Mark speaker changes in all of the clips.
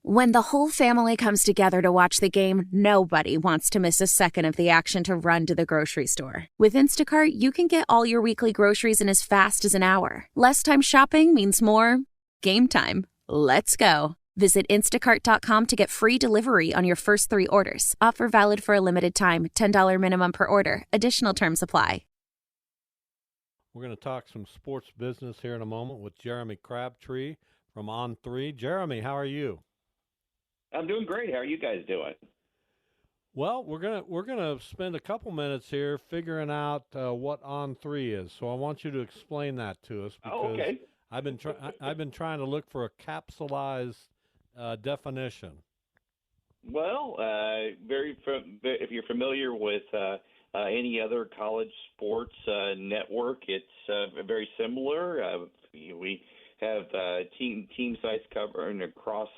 Speaker 1: When the whole family comes together to watch the game, nobody wants to miss a second of the action to run to the grocery store. With Instacart, you can get all your weekly groceries in as fast as an hour. Less time shopping means more game time. Let's go. Visit instacart.com to get free delivery on your first 3 orders. Offer valid for a limited time. $10 minimum per order. Additional terms apply.
Speaker 2: We're going to talk some sports business here in a moment with Jeremy Crabtree from On3. Jeremy, how are you?
Speaker 3: I'm doing great. How are you guys doing?
Speaker 2: Well, we're gonna spend a couple minutes here figuring out what On3 is. So I want you to explain that to us because
Speaker 3: okay.
Speaker 2: I've been trying to look for a capsulized definition.
Speaker 3: Well, if you're familiar with any other college sports network, it's very similar. We have team sites covering across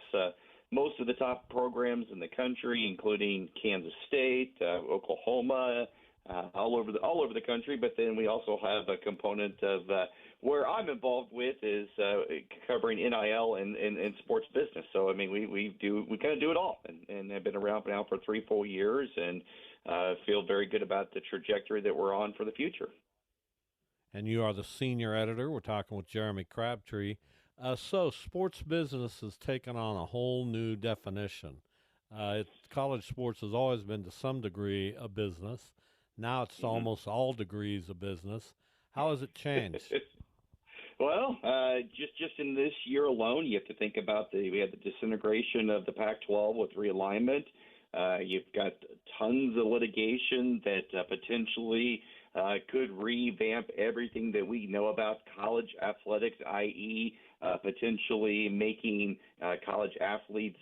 Speaker 3: most of the top programs in the country, including Kansas State, Oklahoma, all over the country. But then we also have a component of where I'm involved with is covering N.I.L. and sports business. So I mean, we kind of do it all, and I've been around now for 3 full years, and feel very good about the trajectory that we're on for the future.
Speaker 2: And you are the senior editor. We're talking with Jeremy Crabtree. So sports business has taken on a whole new definition. College sports has always been to some degree a business. Now it's almost all degrees of business. How has it changed?
Speaker 3: Well, just in this year alone, you have to think about we had the disintegration of the Pac-12 with realignment. You've got tons of litigation that potentially could revamp everything that we know about college athletics, i.e., potentially making college athletes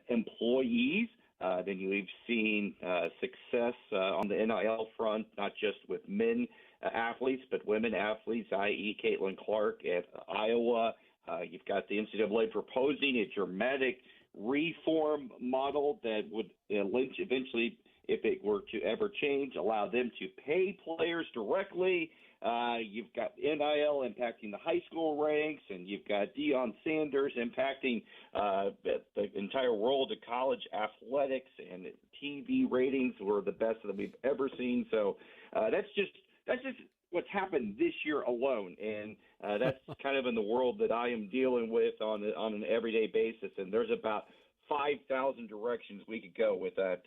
Speaker 3: employees. Then we've seen success on the NIL front, not just with men athletes, but women athletes, i.e. Caitlin Clark at Iowa. You've got the NCAA proposing a dramatic reform model that would eventually, if it were to ever change, allow them to pay players directly. You've got NIL impacting the high school ranks, and you've got Deion Sanders impacting the entire world of college athletics, and TV ratings were the best that we've ever seen. So that's just what's happened this year alone, and that's kind of in the world that I am dealing with on an everyday basis. And there's about 5,000 directions we could go with that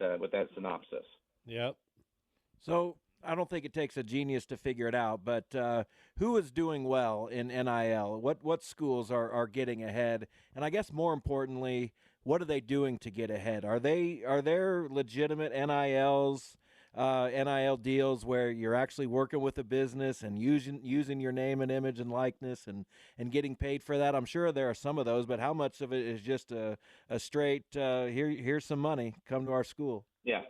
Speaker 3: synopsis.
Speaker 2: Yep.
Speaker 4: So I don't think it takes a genius to figure it out, but who is doing well in NIL? What schools are getting ahead? And I guess more importantly, what are they doing to get ahead? Are there legitimate NIL deals where you're actually working with a business and using your name and image and likeness and getting paid for that? I'm sure there are some of those, but how much of it is just a straight here's some money, come to our school?
Speaker 3: Yeah.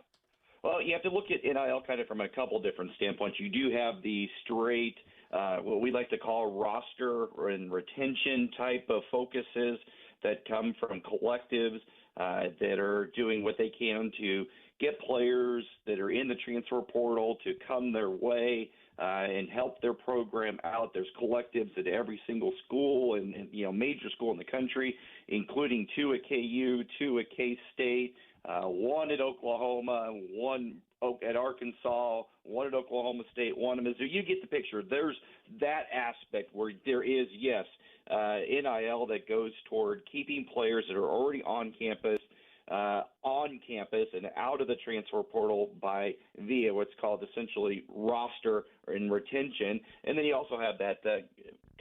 Speaker 3: Well, you have to look at NIL kind of from a couple different standpoints. You do have the straight, what we like to call roster and retention type of focuses that come from collectives that are doing what they can to get players that are in the transfer portal to come their way and help their program out. There's collectives at every single school and major school in the country, including 2 at KU, 2 at K-State, 1 at Oklahoma, 1 at Arkansas, 1 at Oklahoma State, 1 at Missouri. You get the picture. There's that aspect where there is, yes, NIL that goes toward keeping players that are already on campus and out of the transfer portal via what's called essentially roster and retention. And then you also have that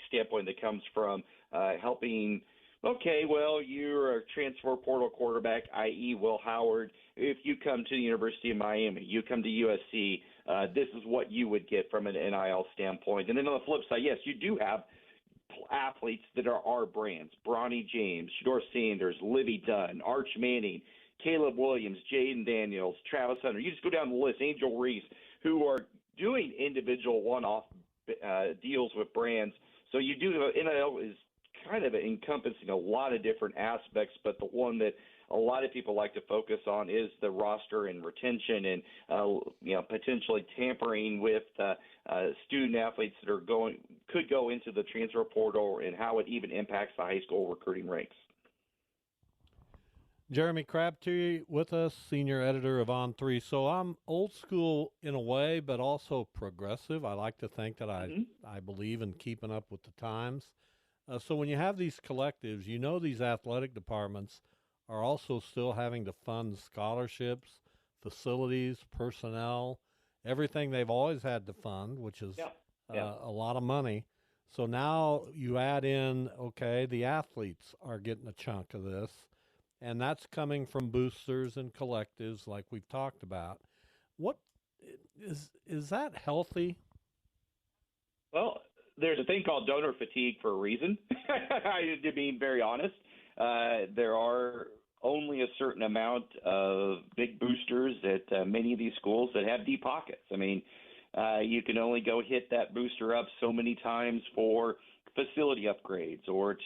Speaker 3: standpoint that comes from helping. Okay, well, you're a transfer portal quarterback, i.e. Will Howard. If you come to the University of Miami, you come to USC, this is what you would get from an NIL standpoint. And then on the flip side, yes, you do have athletes that are our brands: Bronny James, Shador Sanders, Libby Dunn, Arch Manning, Caleb Williams, Jaden Daniels, Travis Hunter. You just go down the list, Angel Reese, who are doing individual one-off deals with brands. So you do – NIL is kind of encompassing a lot of different aspects, but the one that a lot of people like to focus on is the roster and retention and potentially tampering with student athletes that could go into the transfer portal and how it even impacts the high school recruiting ranks.
Speaker 2: Jeremy Crabtree with us, senior editor of On3. So I'm old school in a way, but also progressive. I like to think that I believe in keeping up with the times. So when you have these collectives, these athletic departments are also still having to fund scholarships, facilities, personnel, everything they've always had to fund, which is a lot of money. So now you add in, okay, the athletes are getting a chunk of this, and that's coming from boosters and collectives like we've talked about. What is that healthy?
Speaker 3: Well, there's a thing called donor fatigue for a reason. To be very honest, there are only a certain amount of big boosters at many of these schools that have deep pockets. I mean, you can only go hit that booster up so many times for facility upgrades, or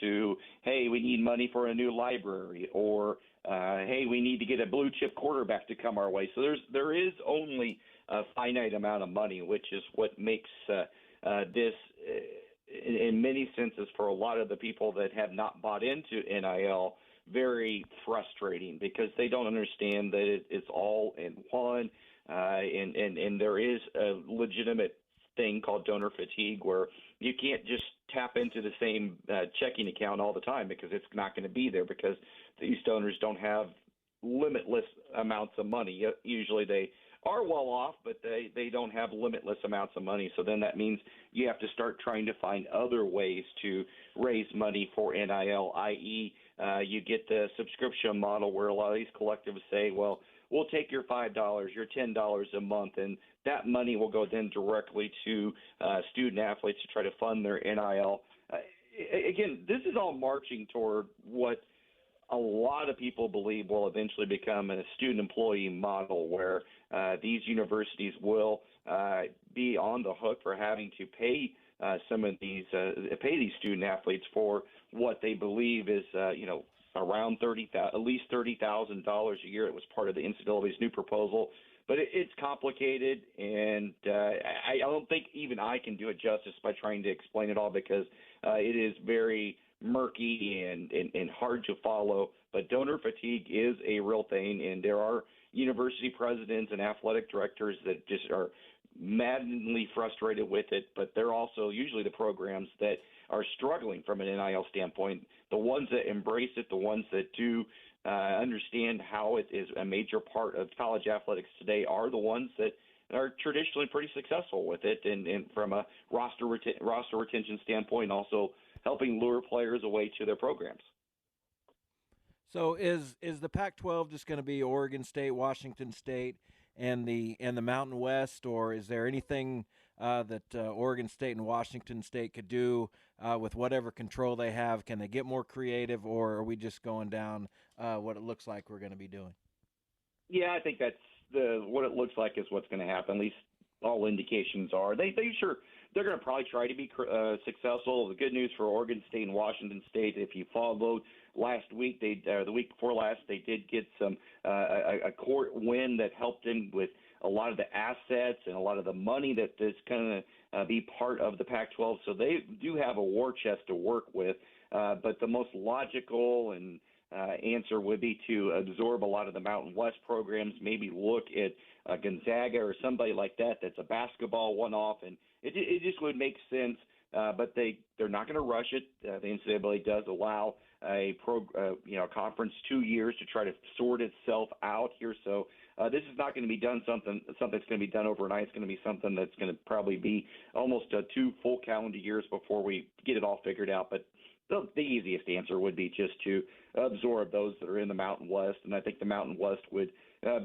Speaker 3: hey, we need money for a new library, or hey, we need to get a blue chip quarterback to come our way. So there is only a finite amount of money, which is what makes this, in many senses, for a lot of the people that have not bought into NIL, very frustrating, because they don't understand that it's all in one, and there is a legitimate thing called donor fatigue, where you can't just tap into the same checking account all the time, because it's not going to be there, because these donors don't have limitless amounts of money. Usually they are well off, but they don't have limitless amounts of money. So then that means you have to start trying to find other ways to raise money for NIL, i.e., you get the subscription model, where a lot of these collectives say, well, we'll take your $5, your $10 a month, and that money will go then directly to student athletes to try to fund their NIL. Again, this is all marching toward what a lot of people believe will eventually become a student employee model, where these universities will be on the hook for having to pay some of these student athletes for what they believe is around at least $30,000 a year. It was part of the NCAA's new proposal, but it's complicated, and I don't think even I can do it justice by trying to explain it all, because it is very murky and hard to follow. But donor fatigue is a real thing, and there are university presidents and athletic directors that just are maddeningly frustrated with it, but they're also usually the programs that are struggling from an NIL standpoint. The ones that embrace it, the ones that do understand how it is a major part of college athletics today, are the ones that are traditionally pretty successful with it, and from a roster retention standpoint, also helping lure players away to their programs.
Speaker 4: So is the Pac-12 just going to be Oregon State, Washington State, and the Mountain West, or is there anything that Oregon State and Washington State could do with whatever control they have? Can they get more creative, or are we just going down what it looks like we're going to be doing?
Speaker 3: Yeah, I think that's what it looks like is what's going to happen. At least all indications are. They're going to probably try to be successful. The good news for Oregon State and Washington State, if you followed last week, the week before last, they did get a court win that helped them with a lot of the assets and a lot of the money that is going to be part of the Pac-12. So they do have a war chest to work with. But the most logical and answer would be to absorb a lot of the Mountain West programs, maybe look at Gonzaga or somebody like that that's a basketball one-off, and it just would make sense. But they're not going to rush it. The NCAA does allow a conference 2 years to try to sort itself out here. So this is not going to be done something that's going to be done overnight. It's going to be something that's going to probably be almost 2 full calendar years before we get it all figured out. But the easiest answer would be just to absorb those that are in the Mountain West, and I think the Mountain West would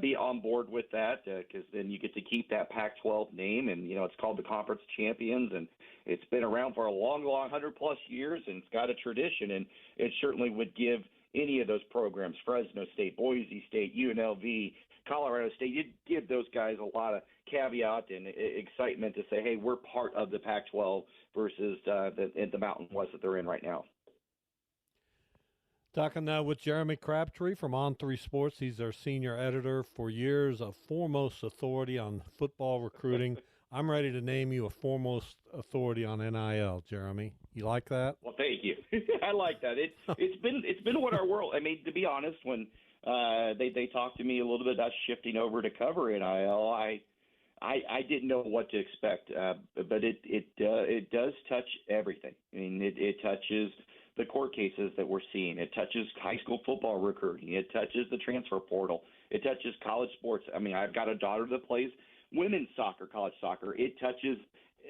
Speaker 3: be on board with that, because then you get to keep that Pac-12 name, and it's called the Conference Champions, and it's been around for a long 100-plus years, and it's got a tradition, and it certainly would give any of those programs, Fresno State, Boise State, UNLV, Colorado State, you'd give those guys a lot of caveat and excitement to say, hey, we're part of the Pac-12 versus the Mountain West that they're in right now.
Speaker 2: Talking now with Jeremy Crabtree from On3 Sports. He's our senior editor, for years a foremost authority on football recruiting. I'm ready to name you a foremost authority on NIL, Jeremy. You like that?
Speaker 3: Well, thank you. I like that. It's been what our world. I mean, to be honest, when they talked to me a little bit about shifting over to cover NIL, I didn't know what to expect, but it does touch everything. I mean, it touches the court cases that we're seeing. It touches high school football recruiting. It touches the transfer portal. It touches college sports. I mean, I've got a daughter that plays women's soccer, college soccer. It touches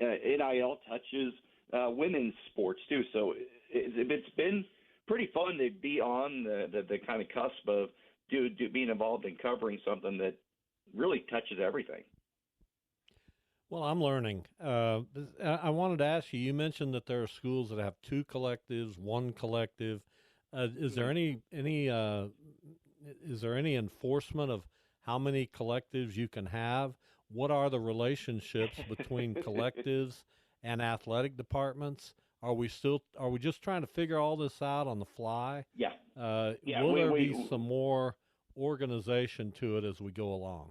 Speaker 3: NIL touches women's sports too. So it's been pretty fun to be on the kind of cusp of being involved in covering something that really touches everything.
Speaker 2: Well, I'm learning. I wanted to ask you. You mentioned that there are schools that have 2 collectives, 1 collective. Is there any enforcement of how many collectives you can have? What are the relationships between collectives and athletic departments? Are we just trying to figure all this out on the fly?
Speaker 3: Yeah.
Speaker 2: Will there be some more organization to it as we go along?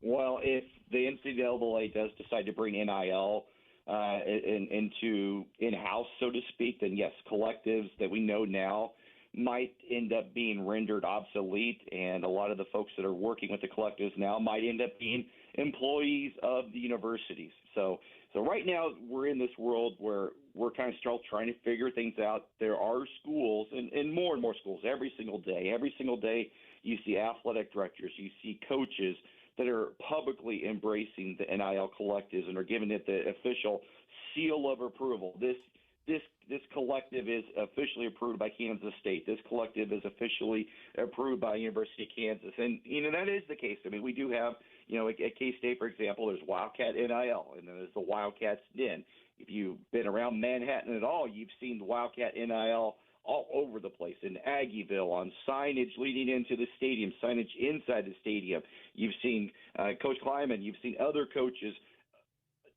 Speaker 3: Well, if the NCAA does decide to bring NIL into in-house, so to speak, then yes, collectives that we know now might end up being rendered obsolete, and a lot of the folks that are working with the collectives now might end up being employees of the universities. So right now we're in this world where we're kind of still trying to figure things out. There are schools and more schools every single day. Every single day you see athletic directors, you see coaches that are publicly embracing the NIL collectives and are giving it the official seal of approval. This collective is officially approved by Kansas State. This collective is officially approved by University of Kansas. And, that is the case. I mean, we do have, at K-State, for example, there's Wildcat NIL, and then there's the Wildcats Den. If you've been around Manhattan at all, you've seen the Wildcat NIL all over the place, in Aggieville, on signage leading into the stadium, signage inside the stadium. You've seen Coach Kleiman, you've seen other coaches,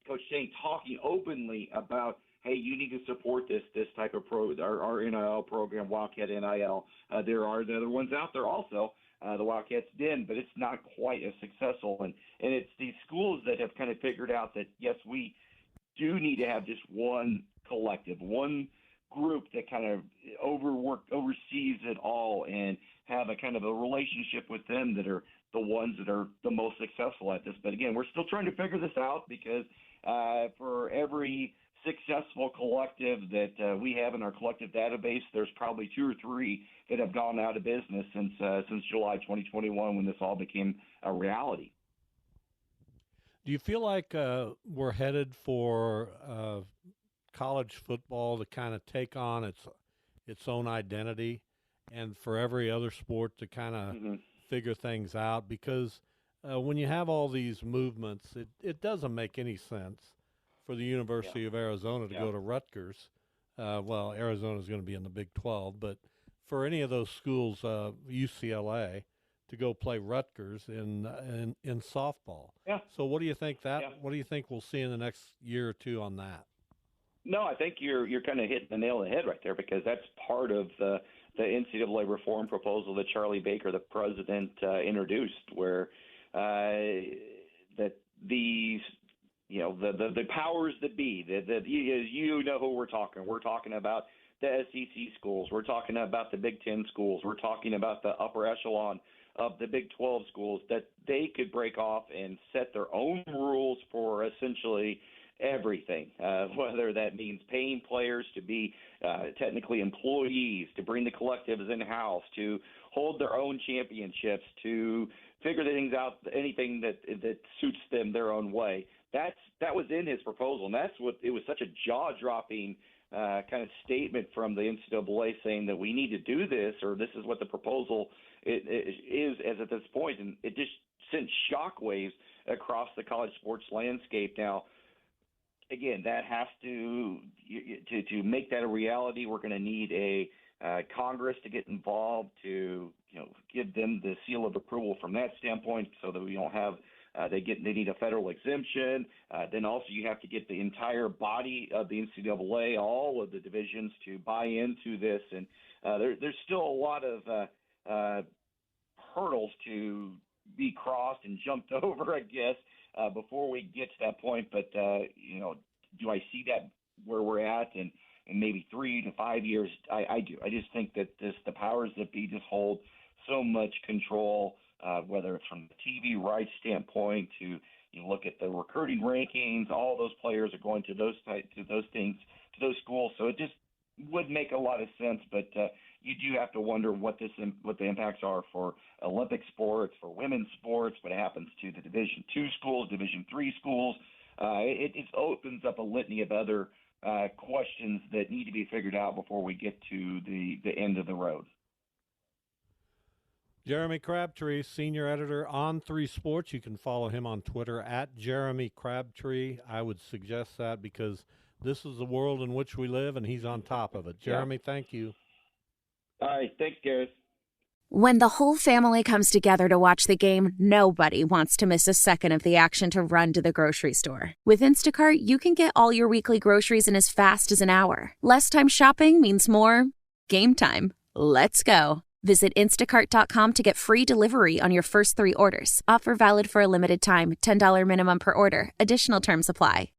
Speaker 3: Coach Shane, talking openly about, hey, you need to support this type of our NIL program, Wildcat NIL. There are the other ones out there also, the Wildcats Den, but it's not quite as successful. And it's these schools that have kind of figured out that, yes, we do need to have just one collective, one group that kind of oversees it all and have a kind of a relationship with them that are the ones that are the most successful at this. But again, we're still trying to figure this out because for every successful collective that we have in our collective database, there's probably 2 or 3 that have gone out of business since July 2021 when this all became a reality.
Speaker 2: Do you feel like we're headed for college football to kind of take on its own identity, and for every other sport to kind of figure things out? Because when you have all these movements, it doesn't make any sense for the University of Arizona to go to Rutgers. Well, Arizona's going to be in the Big 12, but for any of those schools, UCLA, to go play Rutgers in softball. Yeah. So what do you think what do you think we'll see in the next year or 2 on that?
Speaker 3: No, I think you're kind of hitting the nail on the head right there, because that's part of the NCAA reform proposal that Charlie Baker, the president, introduced, where that these, the powers that be, you know who we're talking. We're talking about the SEC schools. We're talking about the Big Ten schools. We're talking about the upper echelon of the Big 12 schools, that they could break off and set their own rules for essentially everything, whether that means paying players to be technically employees, to bring the collectives in-house, to hold their own championships, to figure things out, anything that suits them their own way. That was in his proposal, and it was such a jaw-dropping kind of statement from the NCAA saying that we need to do this, or this is what the proposal is as at this point, and it just sent shockwaves across the college sports landscape. Now, again, that has to make that a reality. We're going to need a Congress to get involved to give them the seal of approval from that standpoint, so that we don't have they need a federal exemption. Then also you have to get the entire body of the NCAA, all of the divisions, to buy into this, and there's still a lot of hurdles to be crossed and jumped over, I guess, before we get to that point. But do I see that where we're at? And in maybe 3 to 5 years. I do. I just think that the powers that be just hold so much control, whether it's from the TV rights standpoint to you look at the recruiting rankings. All those players are going to those schools. So it just would make a lot of sense, but you do have to wonder what the impacts are for Olympic sports, for women's sports, what happens to the Division II schools, Division III schools. It opens up a litany of other questions that need to be figured out before we get to the end of the road.
Speaker 2: Jeremy Crabtree, senior editor on 3 Sports. You can follow him on Twitter at Jeremy Crabtree. I would suggest that because this is the world in which we live, and he's on top of it. Jeremy, thank you.
Speaker 3: All right. Thanks, Gareth.
Speaker 1: When the whole family comes together to watch the game, nobody wants to miss a second of the action to run to the grocery store. With Instacart, you can get all your weekly groceries in as fast as an hour. Less time shopping means more game time. Let's go. Visit instacart.com to get free delivery on your first 3 orders. Offer valid for a limited time. $10 minimum per order. Additional terms apply.